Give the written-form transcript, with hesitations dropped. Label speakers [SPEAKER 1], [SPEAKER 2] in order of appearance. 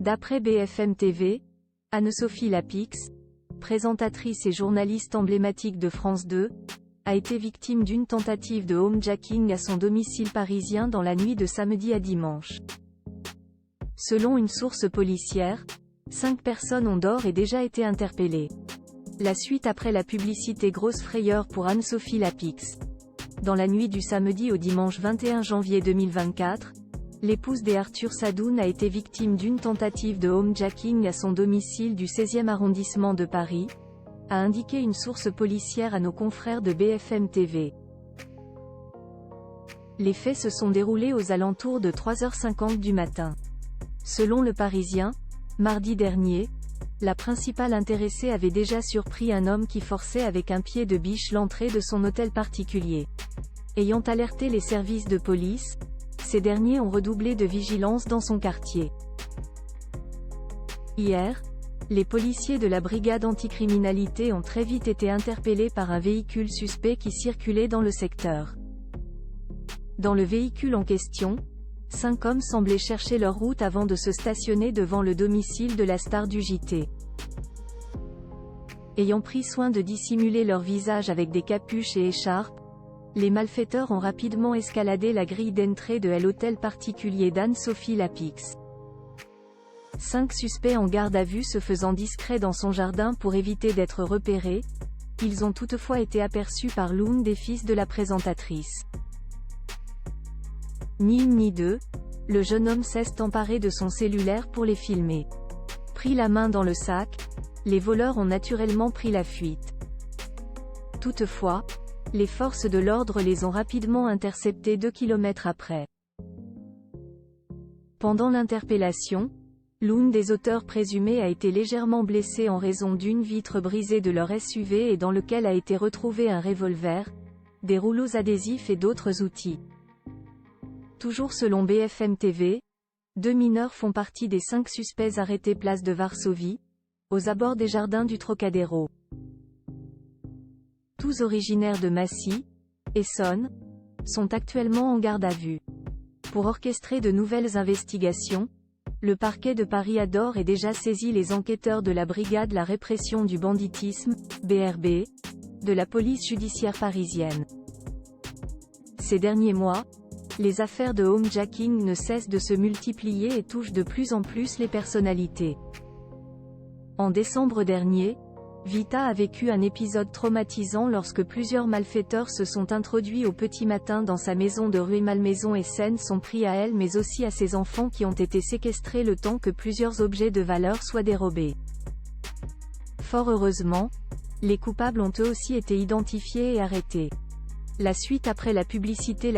[SPEAKER 1] D'après BFM TV, Anne-Sophie Lapix, présentatrice et journaliste emblématique de France 2, a été victime d'une tentative de homejacking à son domicile parisien dans la nuit de samedi à dimanche. Selon une source policière, 5 personnes ont d'ores et déjà été interpellées. La suite après la publicité grosse frayeur pour Anne-Sophie Lapix. Dans la nuit du samedi au dimanche 21 janvier 2024, l'épouse d'Arthur Sadoun a été victime d'une tentative de homejacking à son domicile du 16e arrondissement de Paris, a indiqué une source policière à nos confrères de BFM TV. Les faits se sont déroulés aux alentours de 3h50 du matin. Selon Le Parisien, mardi dernier, la principale intéressée avait déjà surpris un homme qui forçait avec un pied de biche l'entrée de son hôtel particulier. Ayant alerté les services de police, ces derniers ont redoublé de vigilance dans son quartier. Hier, les policiers de la brigade anticriminalité ont très vite été interpellés par un véhicule suspect qui circulait dans le secteur. Dans le véhicule en question, 5 hommes semblaient chercher leur route avant de se stationner devant le domicile de la star du JT. Ayant pris soin de dissimuler leur visage avec des capuches et écharpes, les malfaiteurs ont rapidement escaladé la grille d'entrée de l'hôtel particulier d'Anne-Sophie Lapix. 5 suspects en garde à vue se faisant discrets dans son jardin pour éviter d'être repérés, ils ont toutefois été aperçus par l'un des fils de la présentatrice. Ni une ni deux, le jeune homme s'est emparé de son cellulaire pour les filmer. Pris la main dans le sac, les voleurs ont naturellement pris la fuite. Toutefois, les forces de l'ordre les ont rapidement interceptés 2 kilomètres après. Pendant l'interpellation, l'un des auteurs présumés a été légèrement blessé en raison d'une vitre brisée de leur SUV et dans lequel a été retrouvé un revolver, des rouleaux adhésifs et d'autres outils. Toujours selon BFM TV, 2 mineurs font partie des 5 suspects arrêtés place de Varsovie, aux abords des jardins du Trocadéro. Tous originaires de Massy, Essonne, sont actuellement en garde à vue. Pour orchestrer de nouvelles investigations, le parquet de Paris a d'ores et déjà saisi les enquêteurs de la brigade la répression du banditisme, BRB, de la police judiciaire parisienne. Ces derniers mois, les affaires de homejacking ne cessent de se multiplier et touchent de plus en plus les personnalités. En décembre dernier, Vita a vécu un épisode traumatisant lorsque plusieurs malfaiteurs se sont introduits au petit matin dans sa maison de rue Malmaison et scènes sont pris à elle mais aussi à ses enfants qui ont été séquestrés le temps que plusieurs objets de valeur soient dérobés. Fort heureusement, les coupables ont eux aussi été identifiés et arrêtés. La suite après la publicité.